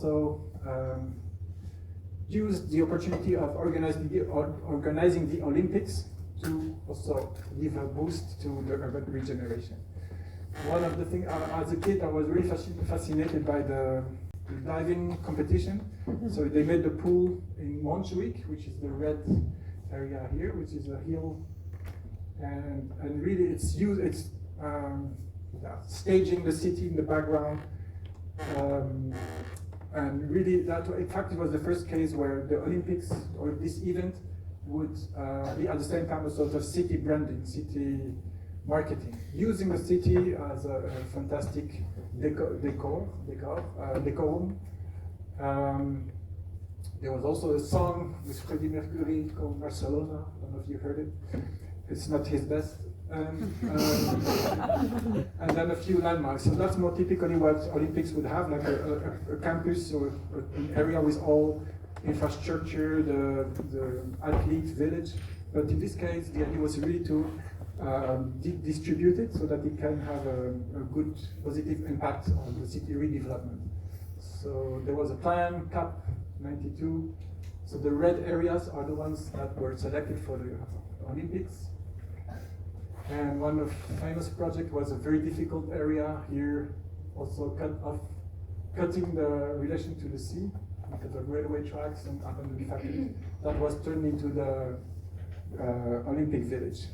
So used the opportunity of organizing the Olympics to also give a boost to the urban regeneration. One of the things, as a kid, I was really fascinated by the diving competition. So they made the pool in Montjuic, which is the red area here, which is a hill, and really it's staging the city in the background. And really, in fact, it was the first case where the Olympics or this event would be at the same time a sort of city branding, city marketing, using the city as a fantastic decorum. There was also a song with Freddie Mercury called Barcelona. I don't know if you heard it. It's not his best. And then a few landmarks. So that's more typically what Olympics would have, like a campus or an area with all infrastructure, the athlete village. But in this case, the idea was really to distribute it so that it can have a good positive impact on the city redevelopment. So there was a plan, CAP 92. So the red areas are the ones that were selected for the Olympics. And one of the famous project was a very difficult area here, also cutting the relation to the sea because of railway tracks and abandoned factories. That was turned into the Olympic Village.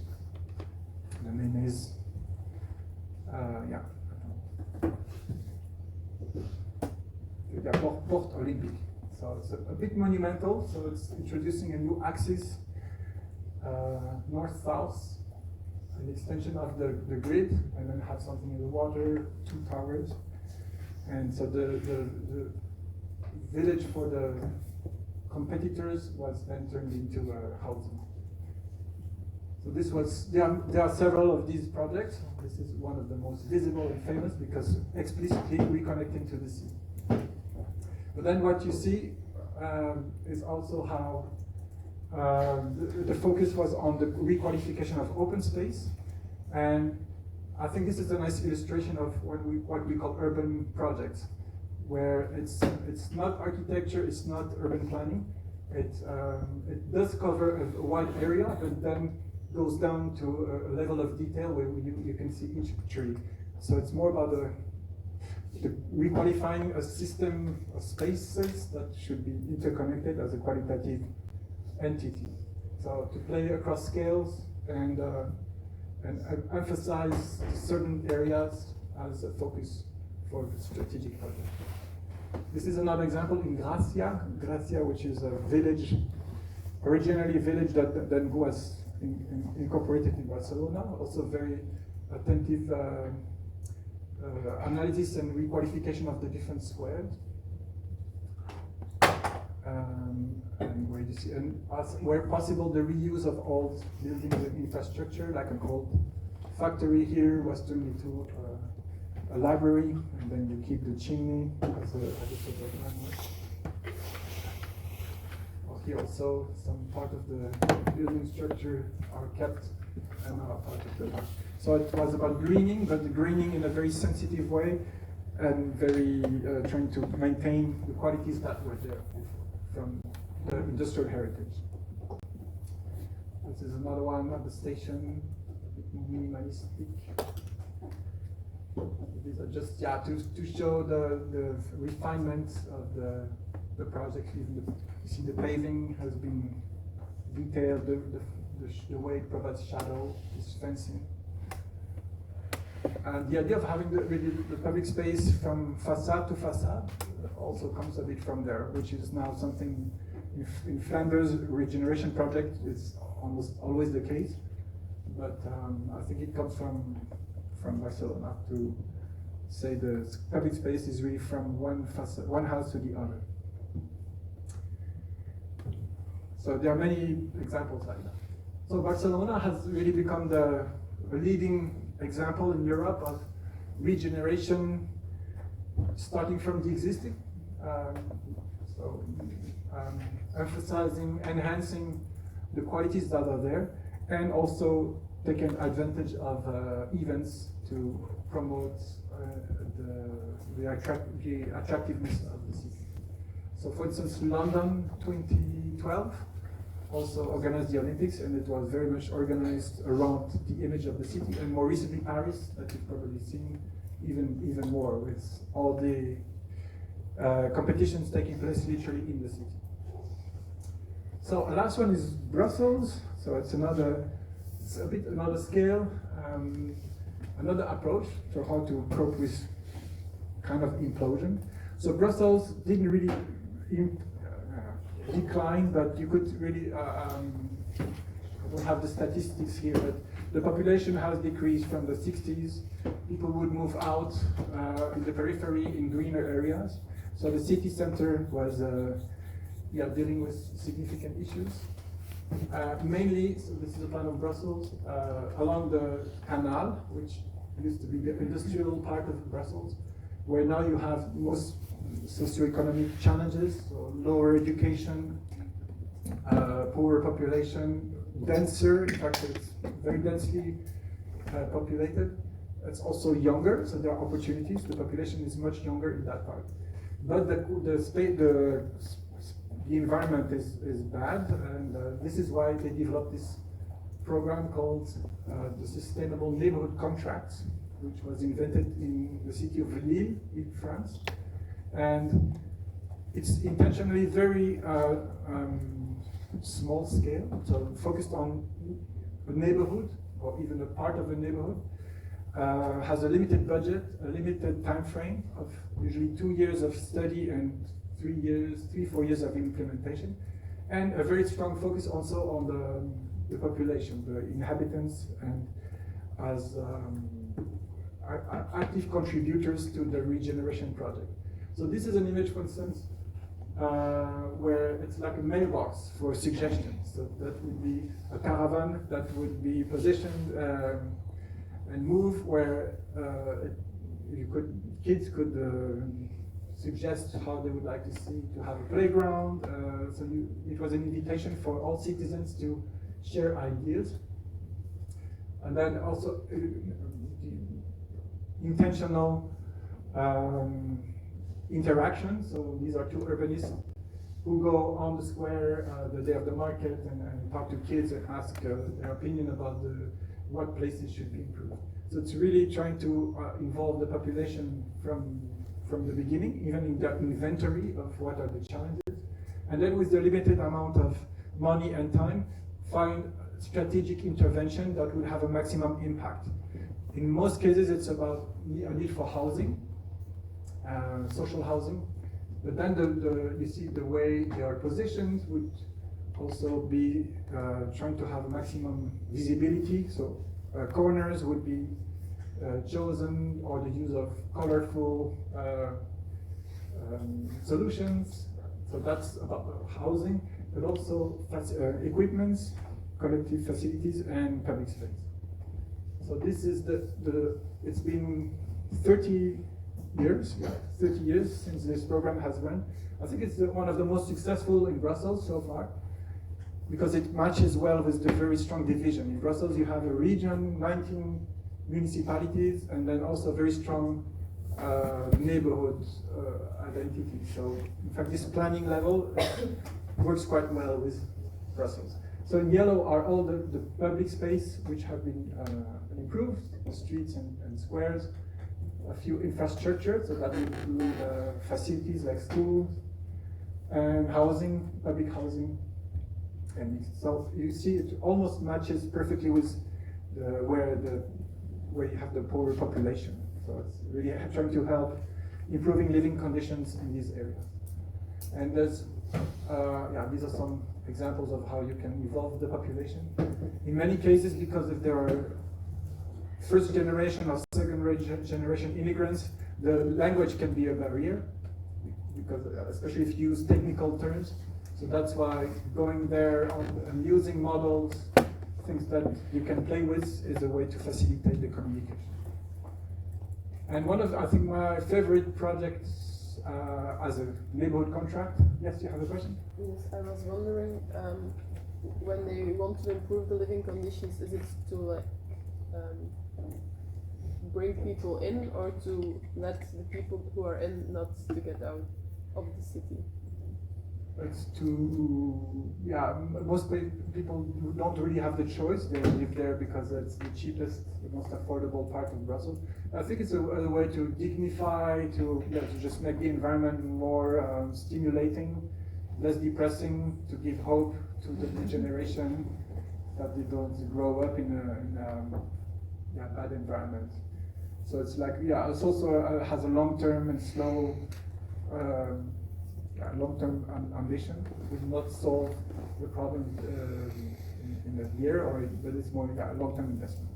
The name is, Porte Olympique. So it's a bit monumental, so it's introducing a new axis, north-south, an extension of the grid, and then have something in the water, 2 towers. And so the village for the competitors was then turned into housing. So this was, there are several of these projects. This is one of the most visible and famous because explicitly reconnecting to the sea. But then what you see is also how the focus was on the requalification of open space. And I think this is a nice illustration of what we call urban projects, where it's not architecture, it's not urban planning. It does cover a wide area, but then goes down to a level of detail where you can see each tree. So it's more about the requalifying a system of spaces that should be interconnected as a qualitative entity. So to play across scales and emphasize certain areas as a focus for the strategic project. This is another example in Gracia, which is a village, originally a village that then was incorporated in Barcelona. Also very attentive analysis and requalification of the different squares. And where you see, and where possible, the reuse of old buildings and infrastructure, like an old factory here was turned into a library, and then you keep the chimney as a sort of landmark. Here also, some part of the building structure are kept and are part of the land. So it was about greening, but the greening in a very sensitive way, and very trying to maintain the qualities that were there from the industrial heritage. This is another one at the station, a bit more minimalistic. These are just to show the refinement of the project. Even you see the paving has been detailed, the way it provides shadow, this fencing. And the idea of having the public space from facade to facade also comes a bit from there, which is now something in Flanders regeneration project is almost always the case. But I think it comes from Barcelona to say the public space is really from one house to the other. So there are many examples like that. So Barcelona has really become the leading example in Europe of regeneration starting from the existing. Emphasizing, enhancing the qualities that are there, and also taking advantage of events to promote the attractiveness of the city. So for instance, London 2012 also organized the Olympics, and it was very much organized around the image of the city, and more recently Paris, that you've probably seen even more, with all the competitions taking place literally in the city. So last one is Brussels. So it's a bit another scale, another approach to how to cope with kind of implosion. So Brussels didn't really decline, but you could really, I don't have the statistics here, but the population has decreased from the 60s. People would move out in the periphery in greener areas. So the city center was dealing with significant issues. Mainly, so this is a plan of Brussels, along the canal, which used to be the industrial part of Brussels, where now you have most socioeconomic challenges, so lower education, poorer population, denser, in fact it's very densely populated. It's also younger, so there are opportunities. The population is much younger in that part. But the environment is bad, and this is why they developed this program called the Sustainable Neighborhood Contracts, which was invented in the city of Lille in France. And it's intentionally very small scale, so focused on a neighborhood or even a part of a neighborhood, has a limited budget, a limited time frame of usually 2 years of study and 4 years of implementation, and a very strong focus also on the population, the inhabitants, and as active contributors to the regeneration project. So this is an image, for instance, where it's like a mailbox for suggestions. So that would be a caravan that would be positioned and move, where kids could suggest how they would like to have a playground. It was an invitation for all citizens to share ideas, and then also intentional interaction. So these are two urbanists who go on the square the day of the market and talk to kids and ask their opinion about what places should be improved. So it's really trying to involve the population from the beginning, even in the inventory of what are the challenges, and then with the limited amount of money and time, find strategic intervention that would have a maximum impact. In most cases, it's about a need for housing, social housing, but then you see the way they are positioned would also be trying to have a maximum visibility. So corners would be chosen, or the use of colorful solutions. So that's about the housing, but also equipments, collective facilities, and public space. So this is it's been 30 years since this program has run. I think it's one of the most successful in Brussels so far, because it matches well with the very strong division. In Brussels, you have a region, 19 municipalities, and then also very strong neighborhood identity. So, in fact, this planning level works quite well with Brussels. So in yellow are all the public space which have been improved, the streets and squares, a few infrastructure, so that include facilities like schools and housing, public housing. And so you see it almost matches perfectly with where you have the poorer population. So it's really trying to help improving living conditions in these areas. And there's, these are some examples of how you can evolve the population. In many cases, because if there are first generation or second generation immigrants, the language can be a barrier, because especially if you use technical terms. So that's why going there and using models, things that you can play with, is a way to facilitate the communication. And one of, I think, my favorite projects as a neighborhood contract. Yes, you have a question? Yes, I was wondering, when they want to improve the living conditions, is it to bring people in, or to let the people who are in not to get out of the city? it's most people don't really have the choice. They live there because it's the cheapest, the most affordable part of Brussels. I think it's a way to dignify, to just make the environment more stimulating, less depressing, to give hope to the new generation that they don't grow up in a bad environment. So it's like, it's also has a long-term and slow, long-term ambition. It will not solve the problem in a year, but it's more a long-term investment.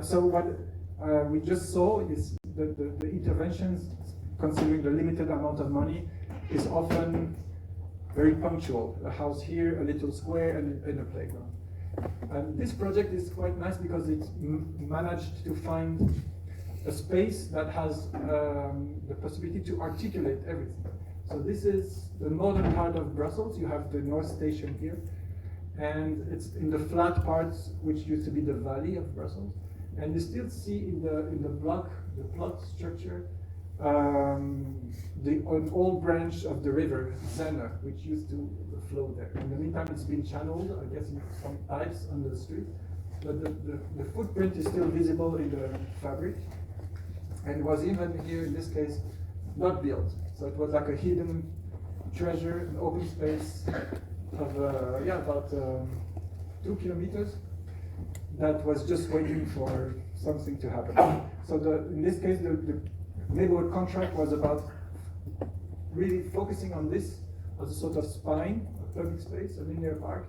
So what we just saw is that the interventions, considering the limited amount of money, is often very punctual. A house here, a little square, and a playground. And this project is quite nice because it managed to find a space that has the possibility to articulate everything. So this is the northern part of Brussels. You have the North Station here, and it's in the flat parts, which used to be the valley of Brussels. And you still see in the plot structure, an old branch of the river Zenne, which used to flow there. In the meantime, it's been channeled, I guess, in some pipes under the street. But the footprint is still visible in the fabric, and was even here in this case not built. So it was like a hidden treasure, an open space of about 2 kilometers that was just waiting for something to happen. So in this case, the neighborhood contract was about really focusing on this as a sort of spine, a public space, a linear park.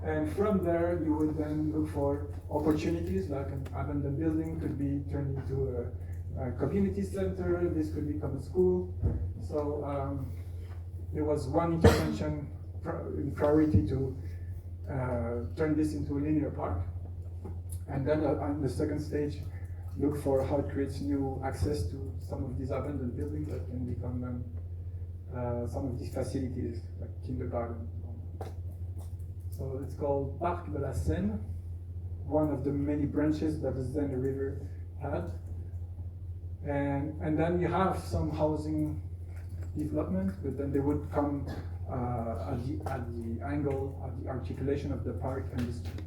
And from there, you would then look for opportunities, like an abandoned building could be turned into a community center, this could become a school. So there was one intervention in priority to turn this into a linear park. And then on the second stage, look for how it creates new access to some of these abandoned buildings that can become some of these facilities, like kindergarten. So it's called Parc de la Seine, one of the many branches that the Seine River had. And then you have some housing development, but then they would come at the angle, at the articulation of the park and the street.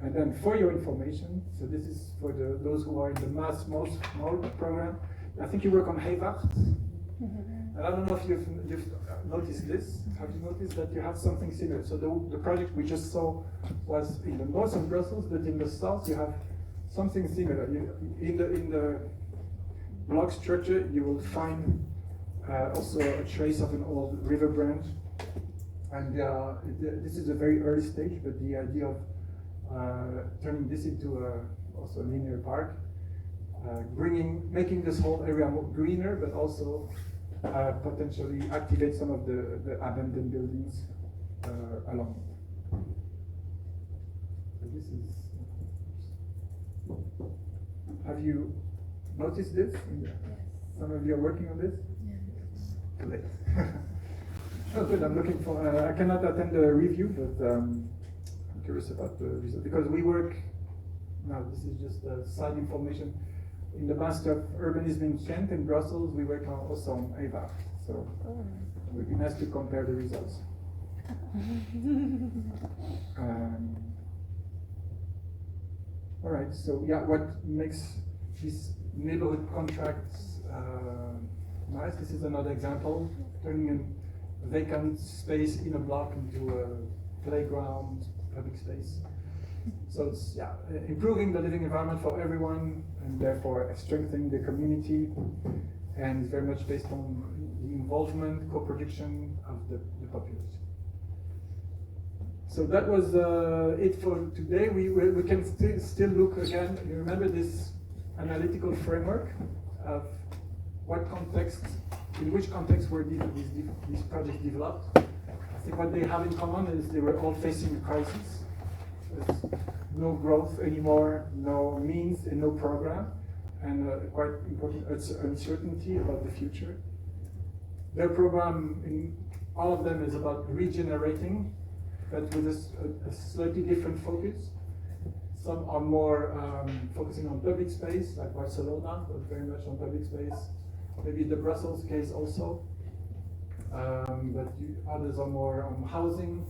And then for your information, so this is for those who are in the Mass Most program. I think you work on Hayvaart. And I don't know if you've noticed this. Have you noticed that you have something similar? So the project we just saw was in the north of Brussels, but in the south you have something similar. In the block structure, you will find also a trace of an old river branch. And this is a very early stage, but the idea of turning this into also a linear park, making this whole area more greener, but also potentially activate some of the abandoned buildings along it. So this is. Have you noticed this? Yes. Some of you are working on this? Yes. Too late. Oh, good. I'm looking for. I cannot attend the review, but I'm curious about the result because we work. Now, this is just side information. In the Master of Urbanism in Kent in Brussels, we work also on Hayvaart. So it would be nice to compare the results. All right. So what makes these neighborhood contracts nice? This is another example, turning a vacant space in a block into a playground, public space. So it's improving the living environment for everyone, and therefore strengthening the community, and it's very much based on the involvement, co-production of the population. So that was it for today. We can still look again. You remember this analytical framework of in which context were these projects developed? I think what they have in common is they were all facing a crisis. There's no growth anymore, no means, and no program, and quite important uncertainty about the future. Their program in all of them is about regenerating, but with a slightly different focus. Some are more focusing on public space, like Barcelona, but very much on public space. Maybe the Brussels case also. but others are more on housing.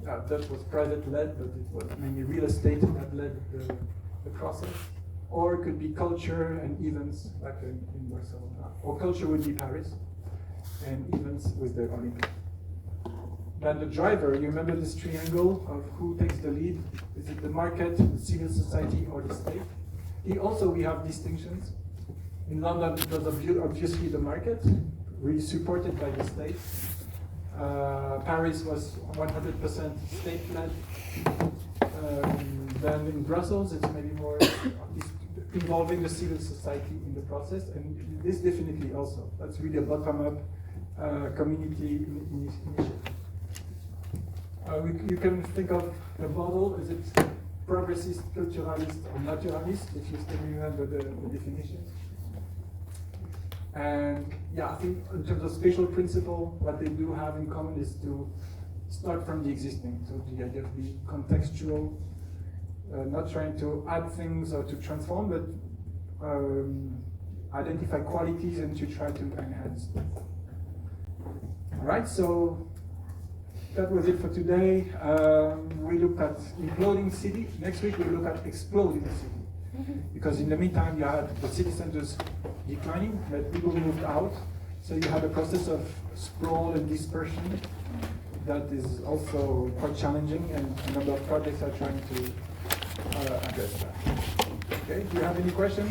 That was private-led, but it was mainly real estate that led the process. Or it could be culture and events, like in Barcelona. Or culture would be Paris, and events with the Olympics. Then the driver, you remember this triangle of who takes the lead? Is it the market, the civil society, or the state? Here also we have distinctions. In London, it was obviously the market, really supported by the state. Paris was 100% state-led. Then in Brussels, it's maybe more involving the civil society in the process, and this definitely also. That's really a bottom-up community initiative. You can think of the model, is it progressist, culturalist, or naturalist, if you still remember the definitions. And yeah, I think in terms of spatial principle, what they do have in common is to start from the existing. So the idea of being contextual, not trying to add things or to transform, but identify qualities and to try to enhance them. All right, so that was it for today. We looked at imploding city. Next week we look at exploding city. Because in the meantime you had the city centers declining, but people moved out. So you had a process of sprawl and dispersion that is also quite challenging, and a number of projects are trying to address that. Okay, do you have any questions?